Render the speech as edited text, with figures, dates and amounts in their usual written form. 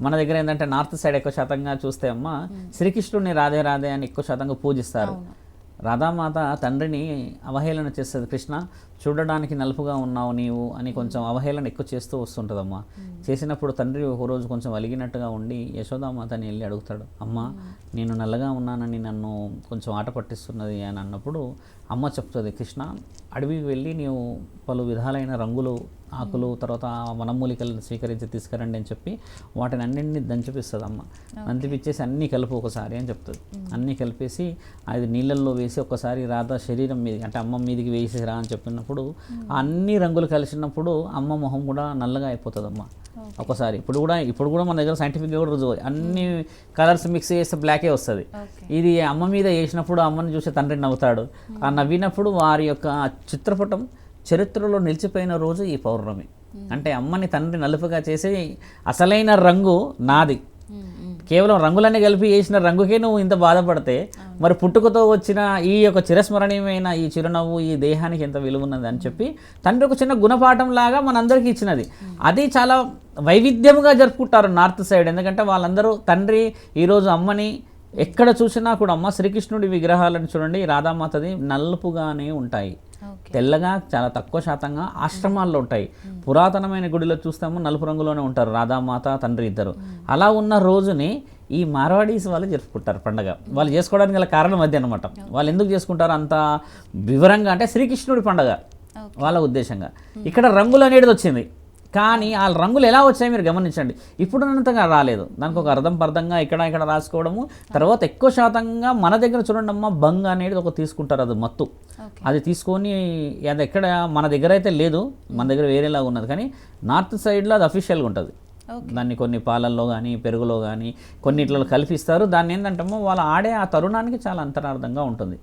మన దగ్గర ఏంటంటే నార్త్ సైడ్ ఎక్కువ శాతంగా చూస్తే అమ్మ శ్రీకృష్ణుడిని రాధే రాధే అని ఎక్కువ శాతంగా పూజిస్తారు. రాధామాత తండ్రిని అవహేళన చేస్తుంది. కృష్ణ చూడడానికి నలుపుగా ఉన్నావు నీవు అని కొంచెం అవహేళన ఎక్కువ చేస్తూ వస్తుంటుందమ్మా. చేసినప్పుడు తండ్రి ఒకరోజు కొంచెం అలిగినట్టుగా ఉండి యశోదామాతని వెళ్ళి అడుగుతాడు, అమ్మ నేను నల్లగా ఉన్నానని నన్ను కొంచెం ఆట పట్టిస్తున్నది అని అన్నప్పుడు అమ్మ చెప్తుంది, కృష్ణ అడవికి వెళ్ళి నీవు పలు విధాలైన రంగులు ఆకులు తర్వాత వనమూలికలను స్వీకరించి తీసుకురండి అని చెప్పి వాటిని అన్నింటినీ దంచిపిస్తుంది అమ్మ. దంచిపిచ్చేసి అన్నీ కలుపు ఒకసారి అని చెప్తుంది. అన్నీ కలిపేసి అది నీళ్ళల్లో వేసి ఒక్కసారి రాధ శరీరం మీద అంటే అమ్మ మీదికి వేసేసిరా అని చెప్పినప్పుడు అన్ని రంగులు కలిసినప్పుడు అమ్మ మొహం కూడా నల్లగా అయిపోతుంది అమ్మ ఒకసారి. ఇప్పుడు కూడా మన దగ్గర సైంటిఫిక్గా కూడా రుజువు అన్ని కలర్స్ మిక్స్ చేస్తే బ్లాకే వస్తుంది. ఇది అమ్మ మీద వేసినప్పుడు అమ్మని చూసి తండ్రి నవ్వుతాడు. ఆ నవ్వినప్పుడు వారి యొక్క చిత్రపటం చరిత్రలో నిలిచిపోయిన రోజు ఈ పౌర్ణమి. అంటే అమ్మని తండ్రి నలుపుగా చేసి అసలైన రంగు నాది, కేవలం రంగులన్నీ కలిపి వేసిన రంగుకే నువ్వు ఇంత బాధపడితే మరి పుట్టుకతో వచ్చిన ఈ యొక్క చిరస్మరణీయమైన ఈ చిరునవ్వు ఈ దేహానికి ఎంత విలువ ఉన్నది అని చెప్పి తండ్రి ఒక చిన్న గుణపాఠం లాగా మనందరికీ ఇచ్చినది. అది చాలా వైవిధ్యంగా జరుపుకుంటారు నార్త్ సైడ్. ఎందుకంటే వాళ్ళందరూ తండ్రి ఈరోజు అమ్మని ఎక్కడ చూసినా కూడా అమ్మ శ్రీకృష్ణుడి విగ్రహాలను చూడండి రాధామాతది నలుపుగానే ఉంటాయి, తెల్లగా చాలా తక్కువ శాతంగా ఆశ్రమాల్లో ఉంటాయి. పురాతనమైన గుడిలో చూస్తాము నలుపు రంగులోనే ఉంటారు రాధామాత తండ్రి ఇద్దరు. అలా ఉన్న రోజుని ఈ మార్వాడీస్ వాళ్ళు జరుపుకుంటారు పండగ. వాళ్ళు చేసుకోవడానికి గల కారణం అది అనమాట. వాళ్ళు ఎందుకు చేసుకుంటారు అంత వివరంగా అంటే శ్రీకృష్ణుడి పండగ వాళ్ళ ఉద్దేశంగా. ఇక్కడ రంగులు అనేది వచ్చింది కానీ ఆ రంగులు ఎలా వచ్చాయి మీరు గమనించండి. ఇప్పుడున్నంతగా రాలేదు. దానికి ఒక అర్థంపర్థంగా ఇక్కడ రాసుకోవడము. తర్వాత ఎక్కువ శాతంగా మన దగ్గర చూడండి అమ్మ బంగ్ అనేది ఒక తీసుకుంటారు, అది మత్తు. అది తీసుకొని అది ఎక్కడ మన దగ్గర అయితే లేదు, మన దగ్గర వేరేలాగా ఉన్నది. కానీ నార్త్ సైడ్లో అది అఫీషియల్గా ఉంటుంది. దాన్ని కొన్ని పాలల్లో కానీ పెరుగులో కానీ కొన్నిట్లలో కల్పిస్తారు. దాన్ని ఏంటంటే వాళ్ళు ఆడే ఆ తరుణానికి చాలా అంతరార్థంగా ఉంటుంది.